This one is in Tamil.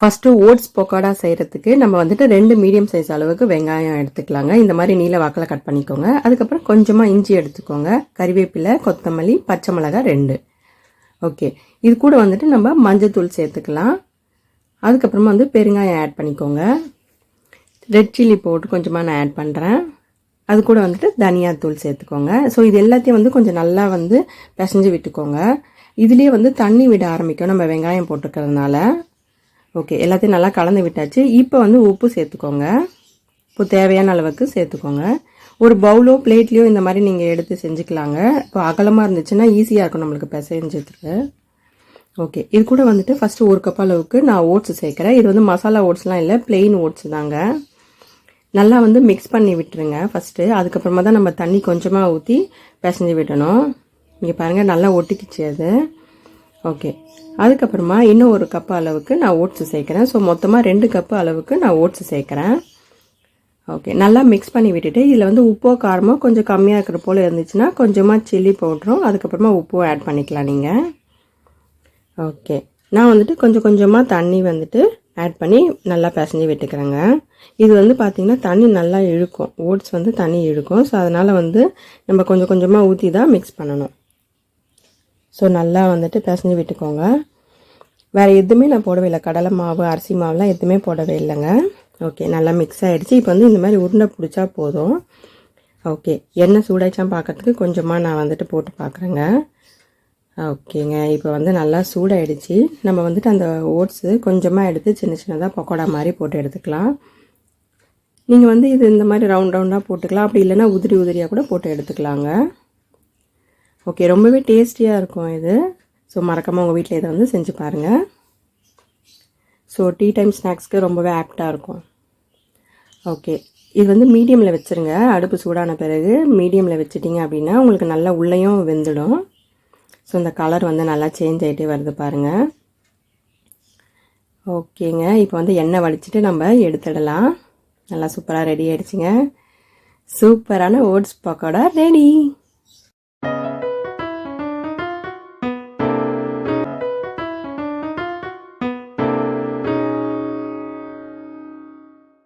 ஃபர்ஸ்ட் ஓட்ஸ் பக்கோடா செய்யறதுக்கு நம்ம வந்துட்டு 2 மீடியம் சைஸ் அளவுக்கு வெங்காயம் எடுத்துக்கலாங்க. இந்த மாதிரி நீல வாக்கில் கட் பண்ணிக்கோங்க. அதுக்கப்புறம் கொஞ்சமாக இஞ்சி எடுத்துக்கோங்க. கறிவேப்பிலை, கொத்தமல்லி, பச்சை மிளகாய் 2. ஓகே, இது கூட வந்துட்டு நம்ம மஞ்சத்தூள் சேர்த்துக்கலாம். அதுக்கப்புறமா பெருங்காயம் ஆட் பண்ணிக்கோங்க. ரெட் சில்லி பவுடர் கொஞ்சமாக நான் ஆட் பண்ணுறேன். அது கூட வந்துட்டு தனியாத்தூள் சேர்த்துக்கோங்க. ஸோ இது எல்லாத்தையும் கொஞ்சம் நல்லா பிசைஞ்சு விட்டுக்கோங்க. இதுலேயே தண்ணி விட ஆரம்பிக்கும் நம்ம வெங்காயம் போட்டுக்கிறதுனால. ஓகே, எல்லாத்தையும் நல்லா கலந்து விட்டாச்சு. இப்போ உப்பு சேர்த்துக்கோங்க. இப்போ தேவையான அளவுக்கு சேர்த்துக்கோங்க. ஒரு பவுலோ பிளேட்லேயோ இந்த மாதிரி நீங்கள் எடுத்து செஞ்சுக்கலாங்க. இப்போ அகலமாக இருந்துச்சுன்னா ஈஸியாக இருக்கும் நம்மளுக்கு பிசைஞ்சதுக்கு. ஓகே, இது கூட ஃபஸ்ட்டு 1 கப் அளவுக்கு நான் ஓட்ஸ் சேர்க்குறேன். இது மசாலா ஓட்ஸ்லாம் இல்லை, பிளெயின் ஓட்ஸ் தாங்க. நல்லா மிக்ஸ் பண்ணி விட்டுருங்க ஃபஸ்ட்டு. அதுக்கப்புறமா தான் நம்ம தண்ணி கொஞ்சமாக ஊற்றி பிசைஞ்சு விடணும். இங்கே பாருங்கள், நல்லா ஒட்டிக்கிச்சு அது. ஓகே, அதுக்கப்புறமா இன்னும் 1 கப் அளவுக்கு நான் ஓட்ஸ் சேர்க்குறேன். ஸோ மொத்தமாக 2 கப்பு அளவுக்கு நான் ஓட்ஸ் சேர்க்குறேன். ஓகே, நல்லா மிக்ஸ் பண்ணி விட்டுட்டு இதில் உப்போ காரமோ கொஞ்சம் கம்மியாக இருக்கிற போல் இருந்துச்சுன்னா கொஞ்சமாக சில்லி பவுடரும் அதுக்கப்புறமா உப்பும் ஆட் பண்ணிக்கலாம் நீங்கள். ஓகே, நான் கொஞ்சம் கொஞ்சமாக தண்ணி ஆட் பண்ணி நல்லா பிசைஞ்சு விட்டுக்கிறேங்க. இது பார்த்திங்கன்னா தண்ணி நல்லா இழுக்கும். ஓட்ஸ் தண்ணி இழுக்கும். ஸோ அதனால் நம்ம கொஞ்சம் கொஞ்சமாக ஊற்றி தான் மிக்ஸ் பண்ணணும். ஸோ நல்லா பிசைஞ்சு விட்டுக்கோங்க. வேறு எதுவுமே நான் போடவே இல்லை. கடலை மாவு, அரிசி மாவுலாம் எதுவுமே போடவே இல்லைங்க. ஓகே, நல்லா மிக்ஸ் ஆகிடுச்சு. இப்போ இந்த மாதிரி உருண்டை பிடிச்சா போதும். ஓகே, எண்ணெய் சூடாயிடுச்சான்னு பார்க்கறதுக்கு கொஞ்சமாக நான் போட்டு பார்க்குறேங்க. ஓகேங்க, இப்போ நல்லா சூடாயிடுச்சு. நம்ம அந்த ஓட்ஸு கொஞ்சமாக எடுத்து சின்ன சின்னதாக பக்கோடா மாதிரி போட்டு எடுத்துக்கலாம். நீங்கள் இது இந்த மாதிரி ரவுண்டாக போட்டுக்கலாம். அப்படி இல்லைன்னா உதிரி உதிரியாக கூட போட்டு எடுத்துக்கலாங்க. ஓகே, ரொம்பவே டேஸ்டியாக இருக்கும் இது. ஸோ மறக்காமல் உங்கள் வீட்டில் இதை செஞ்சு பாருங்கள். ஸோ டீ டைம் ஸ்நாக்ஸ்க்கு ரொம்பவே ஆப்டாக இருக்கும். ஓகே, இது மீடியமில் வச்சுருங்க. அடுப்பு சூடான பிறகு மீடியமில் வச்சுட்டிங்க அப்படின்னா உங்களுக்கு நல்லா உள்ளேயும் வெந்துடும். ஸோ இந்த கலர் நல்லா சேஞ்ச் ஆகிட்டே வருது பாருங்கள். ஓகேங்க, இப்போ எண்ணெய் வடிச்சிட்டு நம்ம எடுத்துடலாம். நல்லா சூப்பராக ரெடி ஆகிடுச்சிங்க. சூப்பரான ஓட்ஸ் பக்கோடா ரெடி.